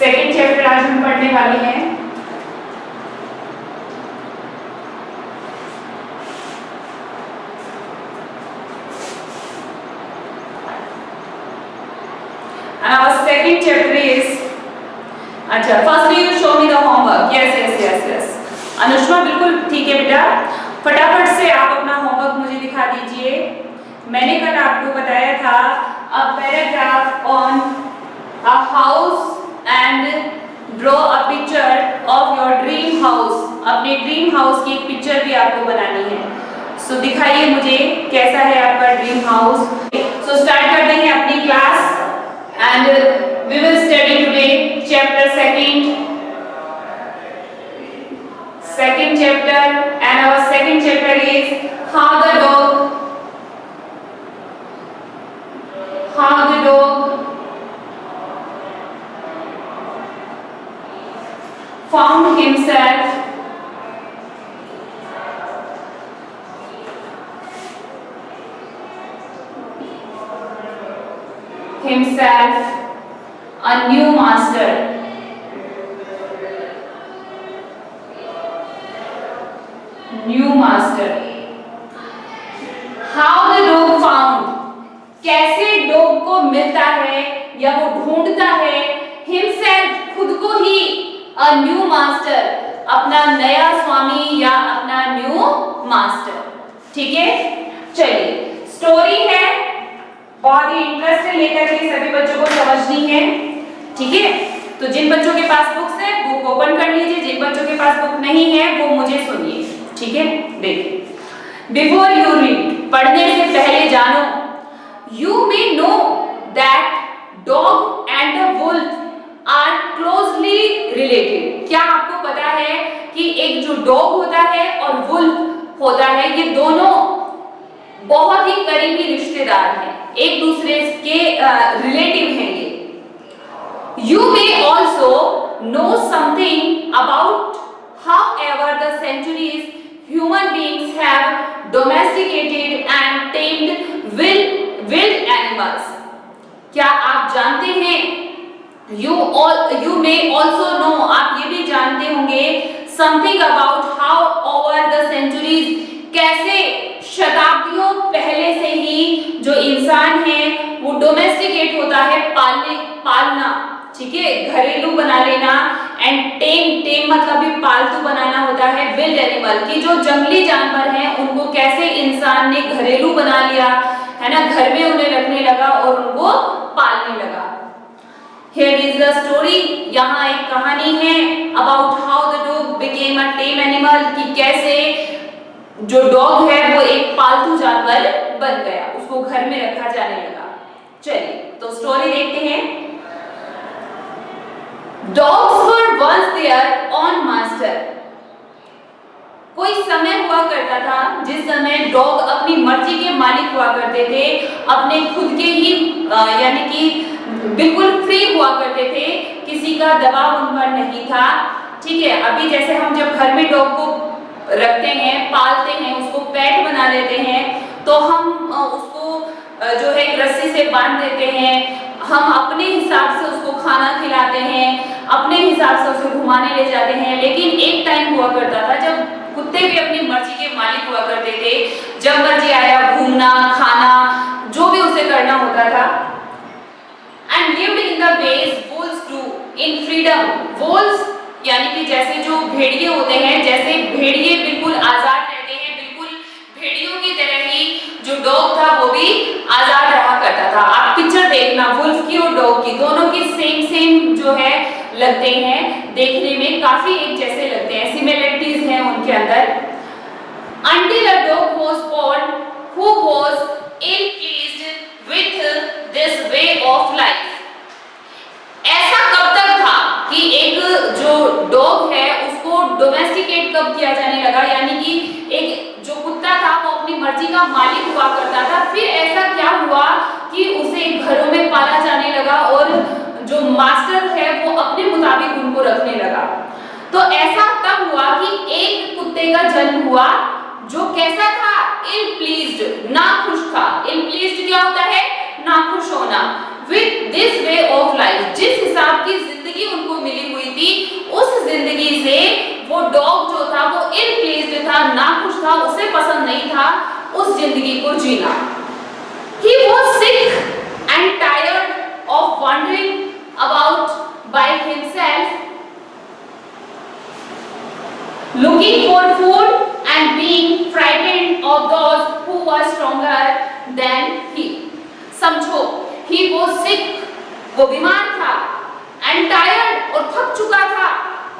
Second chapter आज हम पढ़ने वाले हैं। Our second chapter is अच्छा firstly you show me the homework. Yes. अनुष्मा बिल्कुल ठीक है बेटा, फटाफट से आप अपना होमवर्क मुझे दिखा दीजिए। मैंने कल आपको बताया था a paragraph on a house and draw a picture of your dream house. अपने ड्रीम हाउस की एक पिक्चर भी आपको बनानी है। सो दिखाइए मुझे कैसा है आपका ड्रीम हाउस। सो स्टार्ट करते हैं अपनी class and we will study today chapter second chapter, and our second chapter is how the dog found himself a new master. How the dog found, कैसे डॉग को मिलता है या वो ढूंढता है himself, खुद को ही, a new master, अपना नया स्वामी या अपना न्यू मास्टर। ठीक है, चलिए स्टोरी है, बहुत ही इंटरेस्ट लेकर के सभी बच्चों को समझनी है। ठीक है, तो जिन बच्चों के पास बुक्स है बुक ओपन कर लीजिए, जिन बच्चों के पास बुक नहीं है वो मुझे सुनिए। ठीक है, देखिए, बिफोर यू रीड, पढ़ने से पहले जानो, you may know that dog and the wolf are closely related. क्या आपको पता है कि एक जो डॉग होता है और वुल्फ होता है, ये दोनों बहुत ही करीबी रिश्तेदार हैं, एक दूसरे के रिलेटिव हैं ये। You may also know something about however the centuries human beings have domesticated and tamed wild animals. क्या आप जानते हैं? You may also know, आप ये भी जानते होंगे, something about how over the centuries, कैसे शताब्दियों पहले से ही जो इंसान है वो डोमेस्टिकेट होता है, पालना, ठीक है, घरेलू बना लेना, एंड टेम मतलब भी पालतू बनाना होता है, विल्ड एनिमल की जो जंगली जानवर हैं उनको कैसे इंसान ने घरेलू बना लिया है ना, घर में उन्हें रखने लगा और उनको पालने लगा। Here is the story, यहाँ एक कहानी है about how the dog became a tame animal, कि कैसे जो डॉग है वो एक पालतू जानवर बन गया, उसको घर में रखा जाने लगा। चलिए तो स्टोरी देखते हैं। Dogs were once their own master. कोई समय हुआ करता था जिस समय डॉग अपनी मर्जी के मालिक हुआ करते थे, अपने खुद के ही यानी कि बिल्कुल फ्री हुआ करते थे, किसी का दबाव उन पर नहीं था। ठीक है, अभी जैसे हम जब घर में डॉग को रखते हैं, पालते हैं, उसको पेट बना लेते हैं, तो हम उसको जो है रस्सी से बांध देते हैं, हम अपने हिसाब से उसको खाना खिलाते हैं, अपने हिसाब से उसे घुमाने ले जाते हैं। लेकिन एक टाइम हुआ करता था जब कुत्ते भी अपनी मर्जी के मालिक हुआ करते थे, जब मर्जी आया घूमना, खाना, जो भी उसे करना होता था। And lived in the ways wolves do in freedom. Wolves यानी कि जैसे जो भेड़िए होते हैं, जैसे भेड़िए बिल्कुल आजाद रहते हैं, बिल्कुल भेड़ियों की तरह ही जो डॉग था वो भी आजाद रहा करता था। आप पिक्चर देखना, वुल्फ की और डॉग की, दोनों की सेम जो है लगते हैं, देखने में काफी एक जैसे लगते हैं, सिमिलरिटीज हैं उनके अंदर। Until a dog was born who was ill pleased with this way of life. ऐसा कब तक था कि एक जो डॉग है उसको डोमेस्टिकेट कब किया जाने लगा, यानी कि एक जो कुत्ता था वो अपनी मर्जी का मालिक हुआ करता था, फिर ऐसा क्या हुआ कि उसे घरों में पाला जाने लगा और जो मास्टर है वो अपने मुताबिक उनको रखने लगा। तो ऐसा तब हुआ कि एक कुत्ते का जन्म हुआ जो कैसा था, इल प्लीज्ड, नाखुश था। इल प्लीज्ड क्या होता है, नाखुश होना। With this way of life, जिस हिसाब की जिंदगी उनको था, उसे पसंद नहीं था उस जिंदगी को जीना। He was sick and tired of wandering about by himself, looking for food and being frightened of those who were stronger than he. समझो, he was sick, वो बीमार था, and tired और थक चुका था,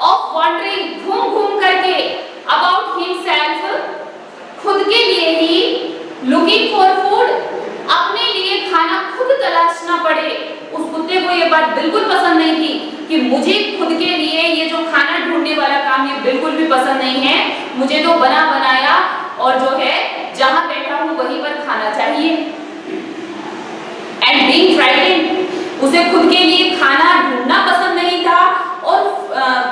of wandering, घूम घूम करके, about himself, खुद के लिए ही, looking for food, अपने लिए खाना खुद तलाशना पड़े। उस कुत्ते को ये बात बिल्कुल पसंद नहीं थी कि मुझे खुद के लिए ये जो खाना ढूंढने वाला काम ये बिल्कुल भी पसंद नहीं है, मुझे तो बना बनाया और जो है जहां बैठा हूं वहीं पर खाना चाहिए। एंड बीइंग फ्राइटेंड, उसे खुद के लिए खाना ढूंढना पसंद नहीं था, और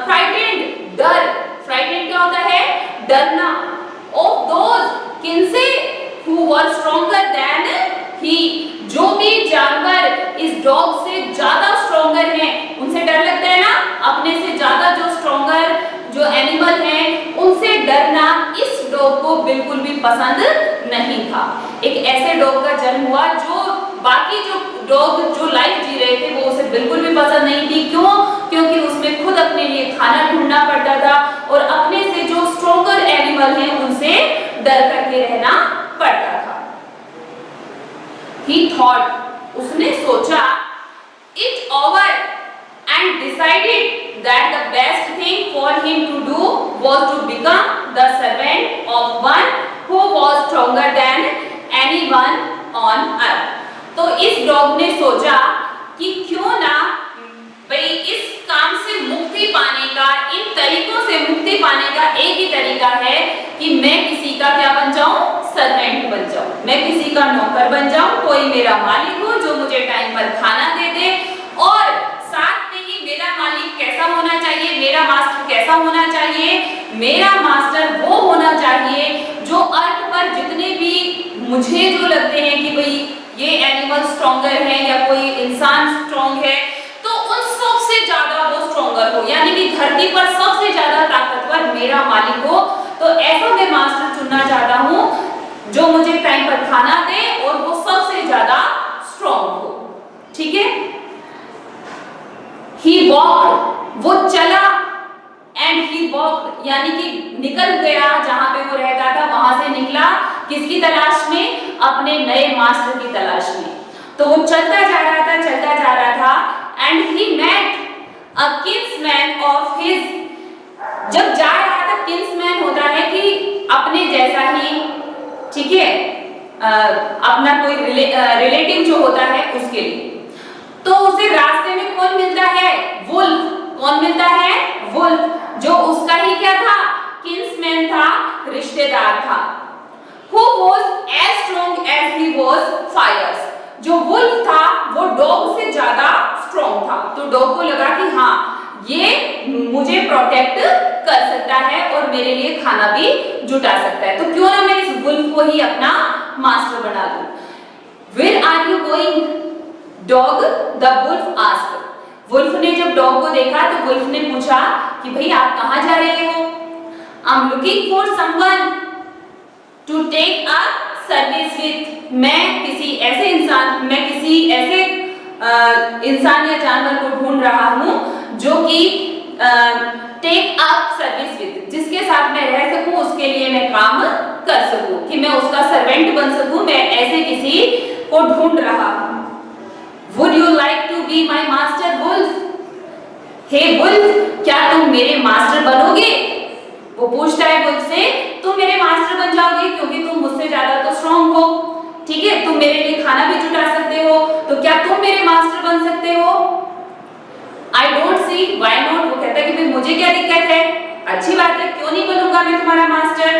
फ्राइटेंड, डर, फ्राइटेंड क्या होता है? डरना, ऑफ दोज, किनसे, who were stronger than he, जो भी जानवर इस डॉग से ज्यादा स्ट्रॉन्गर हैं, उनसे डर लगता है ना, अपने से ज्यादा जो स्ट्रॉन्गर जो एनिमल हैं उनसे डरना इस डॉग को बिल्कुल भी पसंद नहीं था। एक ऐसे डॉग का जन्म हुआ जो बाकी जो डॉग जो लाइफ जी रहे थे वो उसे बिल्कुल भी पसंद नहीं थी। क्यों? क्योंकि उसमें खुद अपने लिए खाना ढूंढना पड़ता था और अपने से जो स्ट्रॉन्गर एनिमल हैं उनसे डर करके रहना पड़ता था। He thought, उसने सोचा, it over and decided that the best thing for him to do was to become the servant of one who was stronger than anyone on earth. तो इस डॉग ने सोचा कि क्यों ना भाई इस काम से मुक्ति पाने का, इन तरीकों से मुक्ति पाने का एक ही तरीका है कि मैं किसी का क्या बन जाऊं? सर्वेंट बन जाऊं, मैं किसी का नौकर बन जाऊं, कोई मेरा मालिक हो जो मुझे टाइम पर खाना दे दे, और साथ में ही मेरा मालिक कैसा होना चाहिए, मेरा मास्टर कैसा होना चाहिए? मेरा मास्टर वो होना चाहिए जो अर्थ पर जितने भी मुझे जो लगते हैं कि भाई ये एनिमल स्ट्रॉन्गर है या कोई इंसान स्ट्रॉन्ग है, तो उन सबसे ज्यादा वो स्ट्रॉन्गर हो, यानी कि धरती पर सबसे ज्यादा ताकतवर मेरा मालिक हो। तो ऐसा मैं मास्टर चुनना चाहता हूं जो मुझे टाइम पर खाना दे और वो सबसे ज्यादा स्ट्रॉन्ग हो। ठीक है? He walked, वो चला, and he walked, यानी कि निकल गया जहां पे वो रहता था, वहां से निकला किसकी तलाश में? अपने नए मास्टर की तलाश में। तो वो चलता जा रहा था, चलता जा रहा था, and he met a kinsman of his, जब जा रहा था, किन्समैन होता है कि अपने जैसा ही, ठीक है, अपना कोई रिलेटिव जो होता है उसके लिए। तो उसे रास्ते में कौन मिलता है? वुल्फ। कौन मिलता है? वुल्फ, जो उसका ही क्या था? किन्समैन था, रिश्तेदार था। Who was as strong as he was fierce, जो वुल्फ था वो डॉग से ज्यादा स्ट्रॉन्ग था। तो डॉग को लगा कि हाँ ये मुझे प्रोटेक्ट कर सकता है और मेरे लिए खाना भी जुटा सकता है, तो क्यों ना मैं इस वुल्फ को ही अपना मास्टर बना दूं। Where are you going? Dog, the wolf asked. Wolf ने जब डॉग को देखा तो वुल्फ ने पूछा कि भाई आप कहाँ जा रहे हो? I'm looking for someone to take a service with. मैं किसी ऐसे इंसान या जानवर को ढूंढ रहा हूँ जो कि टेक अप सर्विस विद, जिसके साथ मैं रह सकूं, उसके लिए मैं काम कर सकूं, कि मैं उसका सर्वेंट बन सकूं, मैं ऐसे किसी को ढूंढ रहा हूं। Would you like to be my master wolf? हे वुल्फ, क्या तुम मेरे मास्टर बनोगे? वो पूछता है वुल्फ से, तुम मेरे मास्टर बन जाओगे क्योंकि तुम मुझसे ज्यादा तो स्ट्रॉन्ग हो, ठीक है, तुम मेरे लिए खाना भी जुटा सकते हो, तो क्या तुम मेरे मास्टर बन सकते हो? I don't see why not. वो कहता है कि भाई मुझे क्या दिक्कत है, अच्छी बात है, क्यों नहीं बनूंगा मैं तुम्हारा master.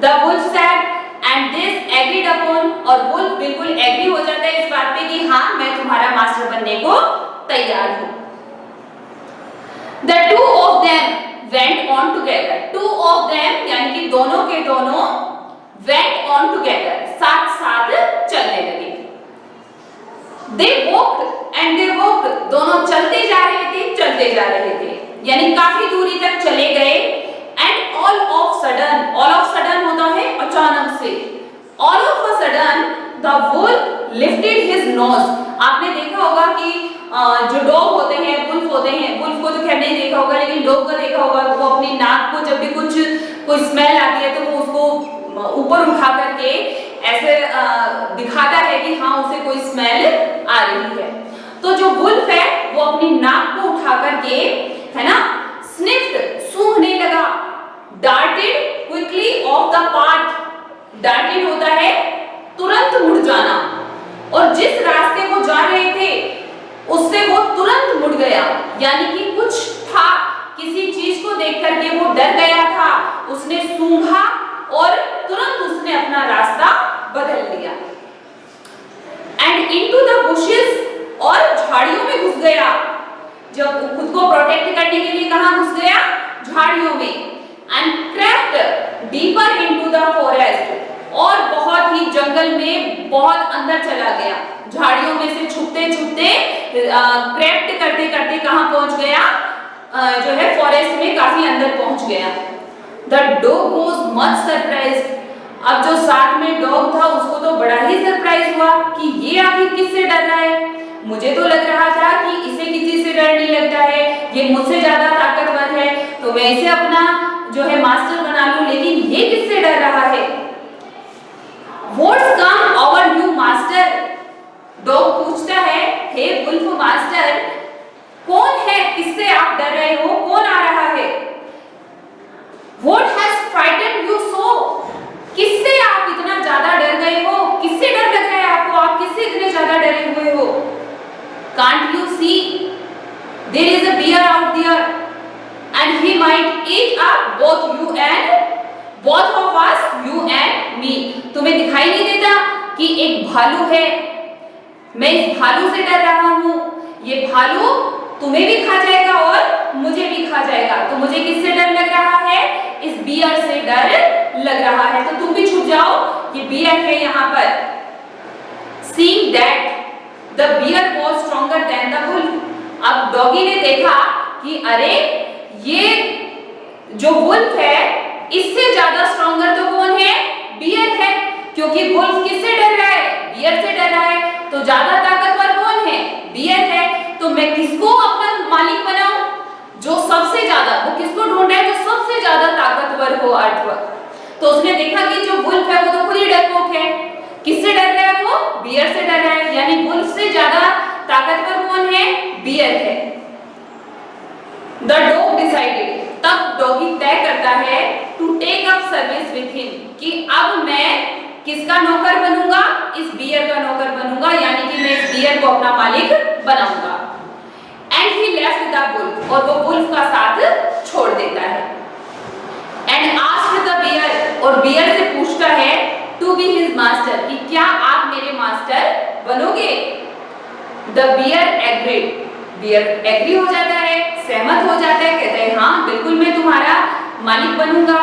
The wolf said, and this agreed upon, और वुल्फ बिल्कुल एग्री हो जाता है इस बात पे कि हाँ मैं तुम्हारा मास्टर बनने को तैयार हूँ। The two of them went on together. Two of them यानी कि दोनों के दोनों went on together, साथ साथ चलने लगे। They walked and they walked, दोनों चलते जा रहे थे, चलते जा रहे थे, यानी काफी दूरी तक चले गए। And all of sudden से। All of a sudden the wolf lifted his nose. आपने देखा होगा कि जो डॉग होते हैं, वुल्फ होते हैं, वुल्फ को तो खैर नहीं देखा होगा, लेकिन डॉग को देखा होगा, वो अपनी नाक को जब भी कोई स्मेल आती है तो वो उसको ऊपर उठा करके ऐसे दिखाता है कि हाँ उसे कोई स्मेल आ रही है। तो जो वुल्फ है वो अपनी नाक को उठा करके, है ना, स्निफ्ड, सूंघने लगा। Darted quickly of the path. Darted होता है तुरंत मुड़ जाना, और जिस रास्ते वो जा रहे थे उससे वो तुरंत मुड़ गया, यानी कि कुछ था, किसी चीज को देख करके वो डर गया था, उसने सूंघा और तुरंत उसने अपना रास्ता बदल लिया। एंड इनटू द बुशेस, और झाड़ियों में घुस गया। जब खुद को प्रोटेक्ट करने के लिए कहां घुस गया? झाड़ियों में। And crept deeper into the forest, और बहुत ही जंगल में बहुत अंदर चला गया। झाड़ियों में से छुपते छुपते क्रेप्ट करते करते कहां पहुंच गया? जो है फॉरेस्ट में काफी अंदर पहुंच गया। The dog was much surprised. अब जो साथ में डॉग था उसको तो बड़ा ही सरप्राइज हुआ कि ये आखिर किससे डर रहा है। मुझे तो लग रहा था कि इसे किसी से डर नहीं लगता है, ये मुझसे ज्यादा ताकतवर है, तो मैं इसे अपना जो है मास्टर बना लूं, लेकिन ये किससे डर रहा है? What's come our new master? Dog पूछता है, हे वुल्फ मास्टर, कौन है, किससे आप डर रहे हो, कौन आ रहा है? What has frightened you so? किससे आप इतना ज्यादा डर गए हो? किससे डर लग रहा है आपको? आप किससे इतने ज्यादा डरे हुए हो? Can't you see? There is a bear out there, and he might eat up both of us, you and me. तुम्हें दिखाई नहीं देता कि एक भालू है? मैं इस भालू से डर रहा हूँ। ये भालू तुम्हें भी खा जाएगा और मुझे भी खा जाएगा। तो मुझे किससे डर लग रहा है? इस बियर से डर लग रहा है। तो तुम भी छुप जाओ, ये बियर है यहाँ पर। Seeing that the bear was stronger than the wolf। अब डॉगी ने देखा कि अरे ये जो वुल्फ है इससे ज्यादा स्ट्रॉन्गर तो कौन है? बियर है, क्योंकि वुल्फ किससे डर रहा है? बियर से डर रहा है। तो ज्यादा ताकतवर कौन है? बियर है। तो मैं किसको अपना मालिक बनाऊं? जो सबसे ज्यादा, वो किसको ढूंढ रहा है? जो सबसे ज्यादा ताकतवर हो अर्थ पर। तो उसने देखा कि जो वुल्फ है वो तो खुद ही डरपोक है। किससे डर रहा है वो? बियर से डर रहा है, यानी वुल्फ से ज्यादा ताकतवर कौन है? बियर है। द डॉग डिसाइडेड, तब डॉगी तय करता है to take up service with him, कि अब मैं किसका नौकर बनूंगा? इस बियर का नौकर बनूंगा, यानी कि मैं इस बियर को अपना मालिक बनाऊंगा। And he left the wolf, और वो वुल्फ का साथ छोड़ देता है। एंड आस्क्ड द बियर, और बियर से पूछता है टू बी हिज मास्टर, कि क्या आप मेरे मास्टर बनोगे? The bear agreed, bear agree हो जाता है, सहमत हो जाता है, कहता है हाँ बिल्कुल मैं तुम्हारा मालिक बनूंगा।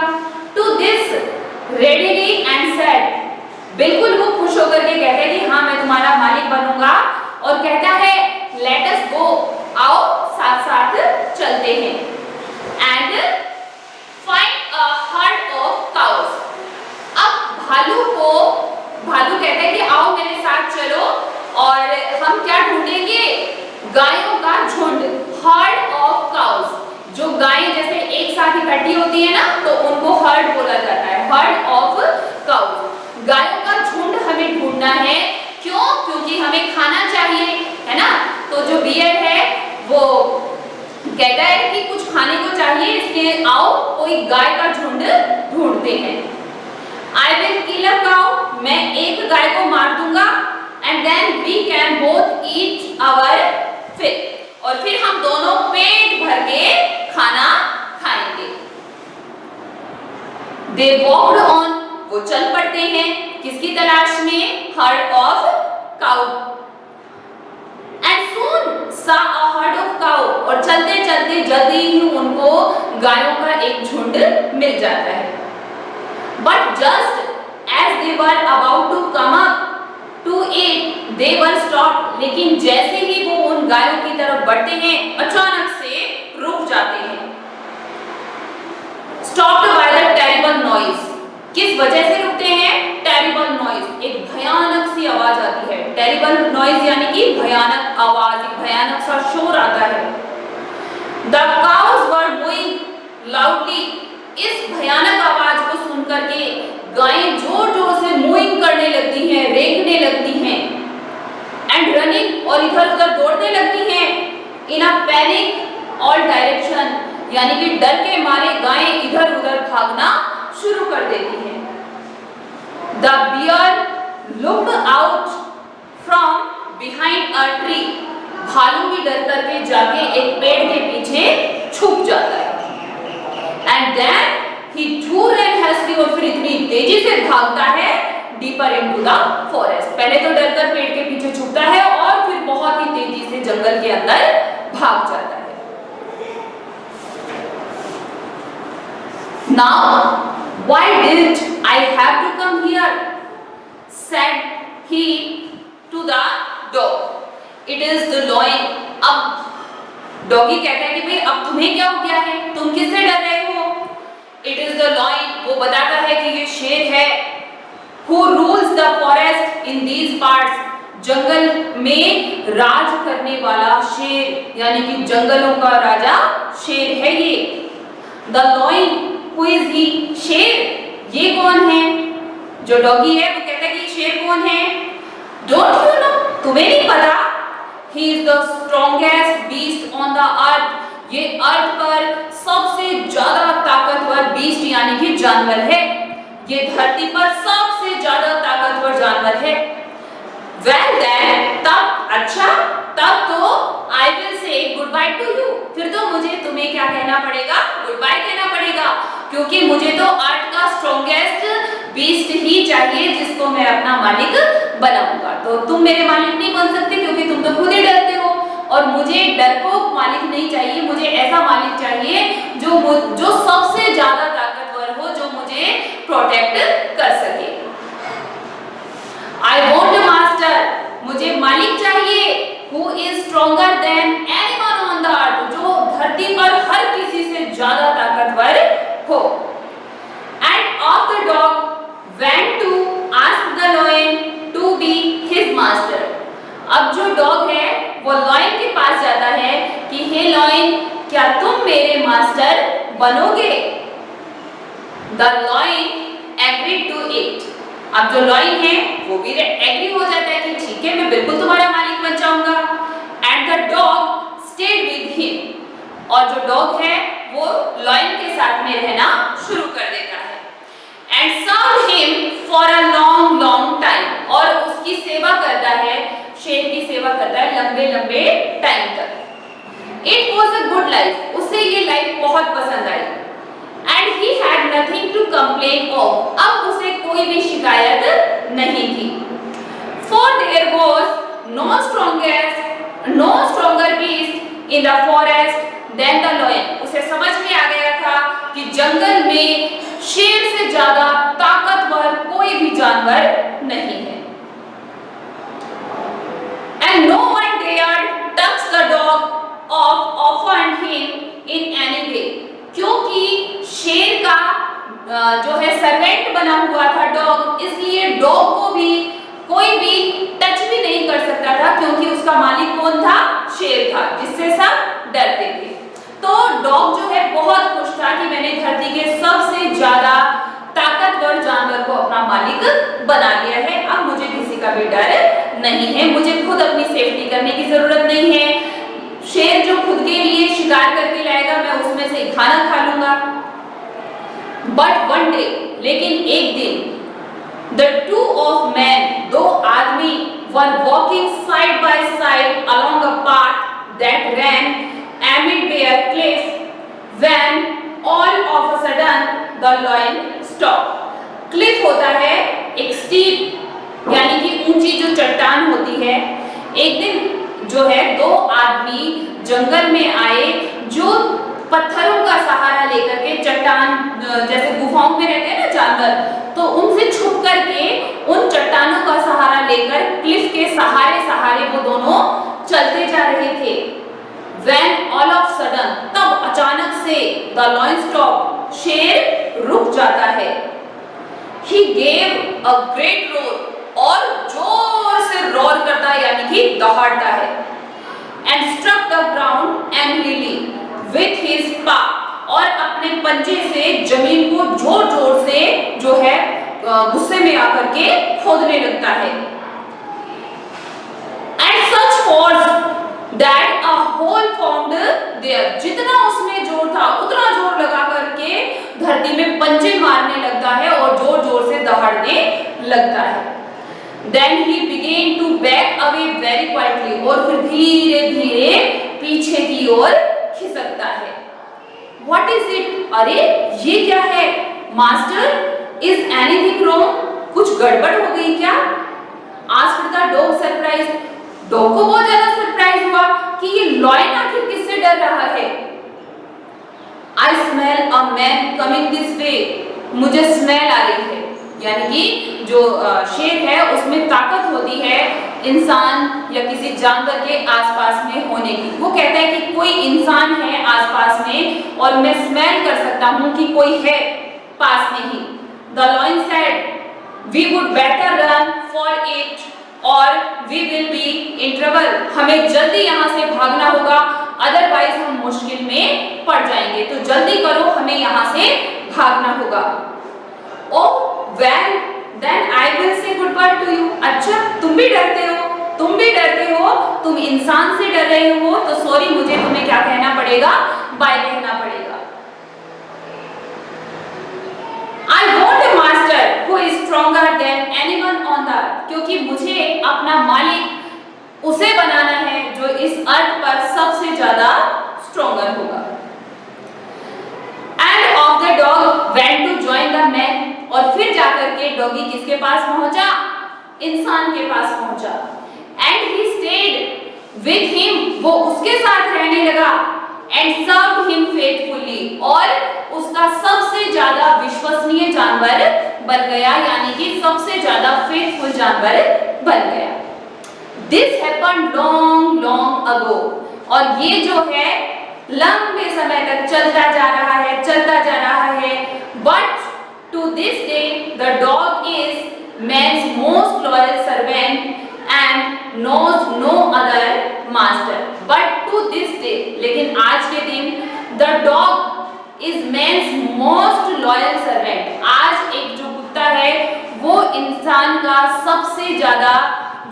To this readily and said, बिल्कुल वो खुश होकर के कहता है कि हाँ मैं तुम्हारा मालिक बनूंगा, और कहता है लेट अस गो, आओ साथ साथ चलते हैं। And find a herd of cows. अब भालू कहता है कि आओ मेरे साथ चलो, और हम क्या ढूंढेंगे? गायों का झुंड, हर्ड ऑफ काउस। जो गायें जैसे एक साथ इकट्ठी होती है ना, तो उनको हर्ड बोला जाता है, हर्ड ऑफ काउस। गायों का झुंड हमें ढूंढना है, क्यों? क्योंकि हमें खाना चाहिए, है ना। तो जो बियर है वो कहता है कि कुछ खाने को चाहिए, इसलिए आओ कोई गाय का झुंड ढूंढते हैं। I will kill a cow, मैं एक गाय को मार दूंगा, and then we can both eat our fill, और फिर हम दोनों पेट भर के खाना खाएंगे। They walked on, वो चल पड़ते हैं, किसकी तलाश में? Heard of cow. And soon saw a herd of cow, और चलते चलते जल्दी ही उनको गायों का एक झुंड मिल जाता है। But just as they were about to come up to eat, they were stopped। लेकिन जैसे ही वो उन गायों की तरफ बढ़ते हैं, अचानक से रुक जाते हैं। Stopped by the terrible noise, किस वजह से रुकते हैं? टेरिबल नॉइज, एक भयानक सी आवाज आती है। टेरिबल नॉइज यानी कि भयानक आवाज, एक भयानक सा शोर आता है। द काउज वर मूइंग लाउडली, इस भयानक आवाज को सुनकर के गायें जोर जोर से मूइंग करने लगती हैं, रेंगने लगती हैं। एंड रनिंग, और इधर उधर दौड़ने लगती हैं। इन अ पैनिक ऑल डायरेक्शन, यानी कि डर के मारे गायें इधर उधर भागना शुरू कर देती हैं। The bear looked out from behind a tree, भालू भी डर करके जाके एक पेड़ के पीछे छुप जाता है। And then he to run hastily, और फिर इतनी तेजी से भागता है डीपर इनटू द फॉरेस्ट। पहले तो डरकर पेड़ के पीछे छुपता है और फिर बहुत ही तेजी से जंगल के अंदर भाग जाता है। Now why didn't I have to come here? Said he to the dog. It is the lion. अब डॉगी कहता है कि भाई अब तुम्हें क्या हो गया है, तुम किससे डर रहे हो? It is the lion. वो बताता है कि ये शेर है। Who rules the forest in these parts? जंगल में राज करने वाला शेर, यानी कि जंगलों का राजा शेर है ये। The lion, who is he? शेर, ये कौन है? जो डॉगी है वो कहता है कि शेर कौन है? Don't you know? तुम्हें नहीं पता? He is the strongest beast on the earth. ये अर्थ पर सबसे ज्यादा ताकतवर बीस्ट यानी कि जानवर है। ये धरती पर सबसे ज्यादा ताकतवर जानवर है। Well then, तब अच्छा, तब तो I will say goodbye to you. फिर तो मुझे तुम्हें क्या कहना पड़ेगा? Goodbye कहना पड़ेगा, क्योंकि मुझे तो अर्थ का स्ट्रॉन्गेस्ट बीस्ट ही चाहिए जिसको मैं अपना मालिक बनाऊंगा। तो तुम मेरे मालिक नहीं बन सकते क्योंकि तुम तो खुद ही डरते हो, और मुझे डरपोक मालिक नहीं चाहिए, मुझे ऐसा मालिक चाहिए जो सबसे ज्यादा ताकतवर हो, जो मुझे प्रोटेक्ट कर सके। I want a master, मुझे मालिक चाहिए who is stronger than anyone on the earth, जो धरती पर हर किसी से ज्यादा ताकतवर हो। And of the dog went to ask the lion to be his master. अब जो डॉग है वो लॉयन के पास जाता है कि हे लॉयन, क्या तुम मेरे मास्टर बनोगे? The lion agreed to it. अब जो लॉयन है वो भी एग्री हो जाता है कि ठीक है, मैं बिल्कुल तुम्हारा मालिक बन जाऊंगा। And the dog stayed with him, और जो डॉग है वो लॉयन के साथ में रहना शुरू कर देता है। And served him for a long long time, और उसकी सेवा करता है, शेर की सेवा करता है लंबे लंबे टाइम तक। It was a good life, उसे ये लाइफ बहुत पसंद आई। And he had nothing to complain of, अब उसे कोई भी शिकायत नहीं थी। For there was no stronger beast in the forest than the lion, उसे समझ में आ गया था कि जंगल में शेर से ज्यादा ताकतवर कोई भी जानवर नहीं है। And no one dared touch the dog or offend him in any way, क्योंकि शेर का जो है सर्वेंट बना हुआ था डॉग, इसलिए डॉग को भी कोई भी टच भी नहीं कर सकता था, क्योंकि उसका मालिक कौन था? शेर था, जिससे सब डरते थे। तो डॉग जो है बहुत खुश था कि मैंने धरती के सबसे ज्यादा ताकतवर जानवर को अपना मालिक बना लिया है, अब मुझे किसी का भी डर नहीं है, मुझे खुद अपनी सेफ्टी करने की जरूरत नहीं है। शेर जो खुद के लिए शिकार करके लाएगा मैं उसमें से खाना खा लूंगा। बट वन डे, लेकिन एक दिन, द टू ऑफ मैन, दो आदमी, were walking side by side along a path that ran amid a cliff when all of a sudden the lion stopped. Cliff होता है एक स्टीप यानी कि ऊंची जो चट्टान होती है। एक दिन जो है दो आदमी जंगल में आए जो पत्थरों का सहारा लेकर के, चट्टान जैसे गुफाओं में रहते हैं ना जानवर, तो उनसे छुप करके उन चट्टानों का सहारा लेकर क्लिफ के सहारे सहारे वो दोनों चलते जा रहे थे। When all of sudden, तब अचानक से the lion stopped, शेर रुक जाता है। he gave a great roar, और जोर से रोर करता है यानी कि दहाड़ता है, and struck the ground angrily with his paw, और अपने पंजे से जमीन को जोर जोर से जो है गुस्से में आकर के खोदने लगता है। And such force that a hole formed there, जितना उसमें जोर था उतना जोर लगा करके धरती में पंजे मारने लगता है और जोर जोर से दहाड़ने लगता है। Then he began to back away very quietly, और फिर धीरे धीरे पीछे की ओर खिसकता है। What is it? अरे ये क्या है? Master, is anything wrong? कुछ गड़बड़ हो गई क्या? Asked the dog surprised. Dog को बहुत ज्यादा सरप्राइज हुआ कि ये लॉयन आखिर किससे डर रहा है। I smell a man coming this way. मुझे स्मेल आ रही है, यानी कि जो शेर है उसमें ताकत होती है इंसान या किसी जानवर के आसपास में होने की। वो कहता है कि कोई इंसान है आसपास में और मैं स्मेल कर सकता हूँ कि कोई है पास में ही। The lion said, we would better run for it or we will be in trouble. हमें जल्दी यहाँ से भागना होगा, अदरवाइज हम मुश्किल में पड़ जाएंगे, तो जल्दी करो, हमें यहाँ से भागना होगा। Oh well, then I will say goodbye to you. अच्छा, तुम भी डरते हो, तुम भी डरते हो, तुम इंसान से डर रहे हो, तो सॉरी, मुझे तुम्हें क्या कहना पड़ेगा? बाय कहना पड़ेगा। I want a master who is stronger than anyone on the earth, क्योंकि मुझे अपना मालिक उसे बनाना है जो इस अर्थ पर सबसे ज्यादा स्ट्रॉन्गर होगा। And of the dog went to join the man, और फिर जाकर के डॉगी किसके पास पहुंचा? इंसान के पास पहुंचा। And he stayed with him, वो उसके साथ रहने लगा। And served him faithfully, और उसका सबसे ज्यादा विश्वसनीय जानवर बन गया, यानी कि सबसे ज्यादा फेथफुल जानवर बन गया। This happened long long ago, और ये जो है लंबे समय तक चलता जा रहा है, चलता जा रहा है। But to this day the dog is man's most loyal servant and knows no other master. But to this day, लेकिन आज के दिन the dog is man's most loyal servant, आज एक जो कुत्ता है वो इंसान का सबसे ज्यादा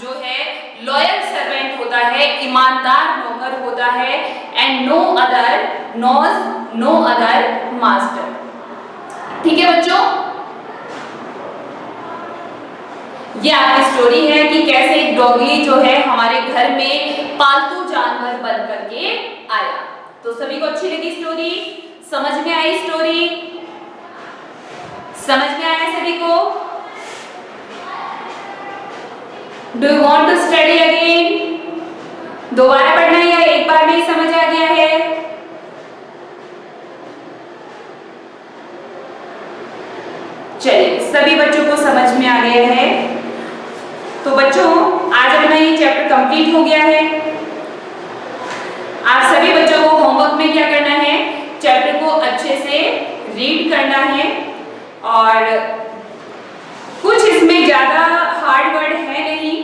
जो है लॉयल सर्वेंट होता है, ईमानदार नौकर होता है। And no other knows no other master. ठीक है बच्चों, ये आपकी स्टोरी है कि कैसे एक डॉगी जो है हमारे घर में पालतू जानवर बन करके आया। तो सभी को अच्छी लगी स्टोरी? समझ में आई स्टोरी? समझ में आया सभी को? Do you want to study again? दोबारा पढ़ना है या एक बार में ही समझ आ गया है? चलिए, सभी बच्चों को समझ में आ गया है। तो बच्चों, आज अपना ये चैप्टर कंप्लीट हो गया है। आप सभी बच्चों को होमवर्क में क्या करना है? चैप्टर को अच्छे से रीड करना है, और कुछ इसमें ज्यादा हार्ड वर्ड है नहीं,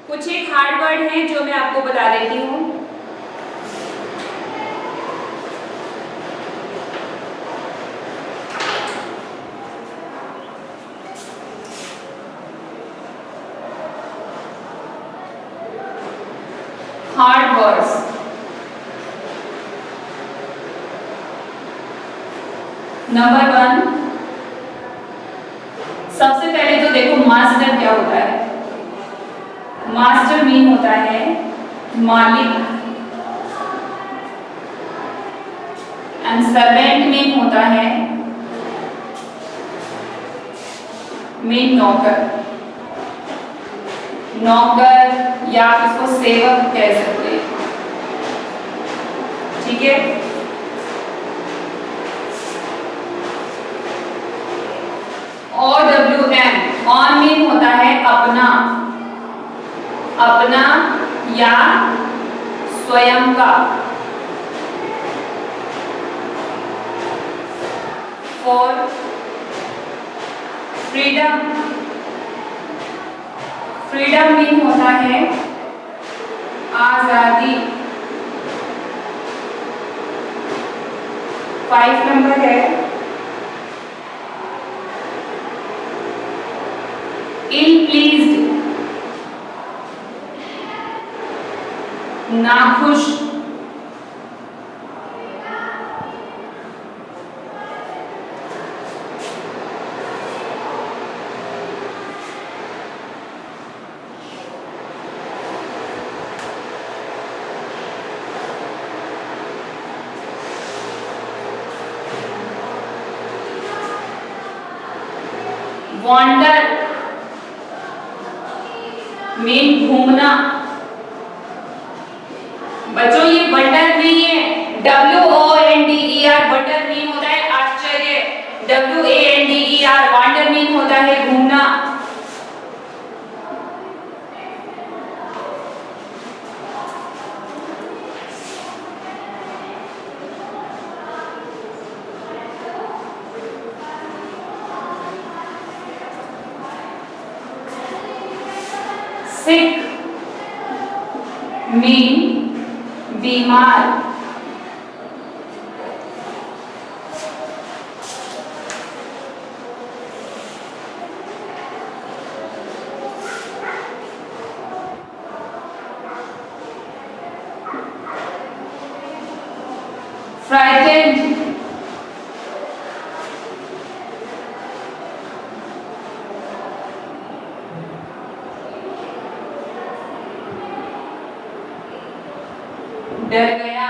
कुछ एक हार्ड वर्ड है जो मैं आपको बता देती हूँ। Hard words. नंबर 1, सबसे पहले तो देखो मास्टर क्या होता है। मास्टर मीन होता है मालिक, एंड सर्वेंट मीन होता है मीन नौकर। नौकर या आप इसको सेवक कह सकते हैं। ठीक है, OWM ऑन मीन होता है अपना, अपना या स्वयं का। For फ्रीडम, फ्रीडम मीन होता है आजादी। 5 नंबर है इल प्लीज्ड, नाखुश। 'वॉन्डर' मीन घूमना। बच्चों ये वंडर नहीं है, WONDER, वंडर मीन होता है आश्चर्य, WANDER, वॉन्डर मीन होता है घूमना। सिक मीन बीमार। फ्राइटेंड डर गया।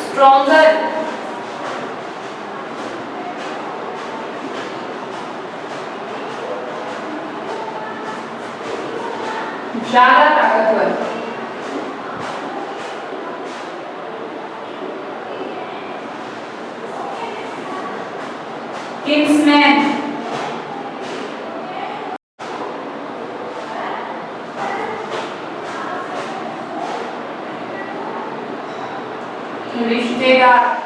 स्ट्रॉन्गर ज्यादा ताकतवर। किंग्समैन रिश्तेदार।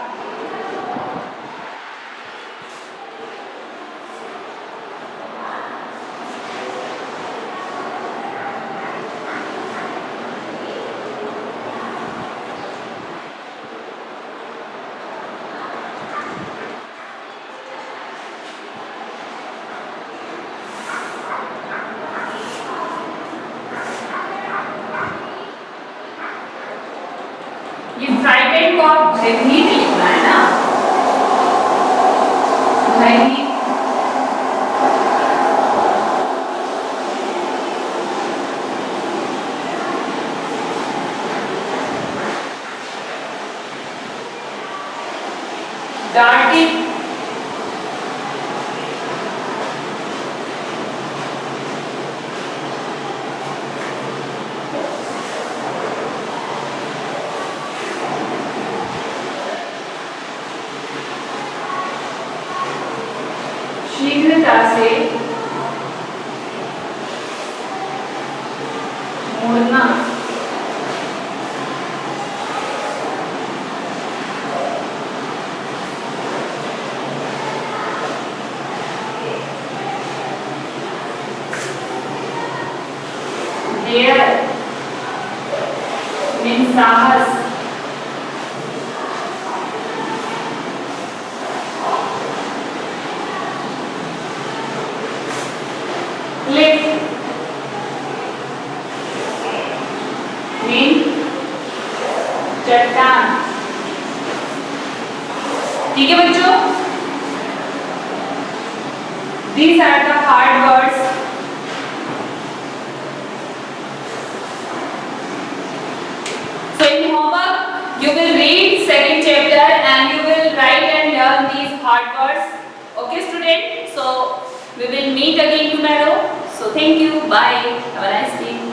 ये फ्राइटेंड को आप भयभीत लिखना है ना, भयभीत। डार्टिंग शीघ्रता से मुड़ना। डेयर मीन साहस। क्लिफ मीन चट्टान। ठीक है बच्चों, these are the hard words. So in homework you will read second chapter and you will write and learn these hard words. Okay student, so we will meet again tomorrow. So thank you, bye, have a nice day.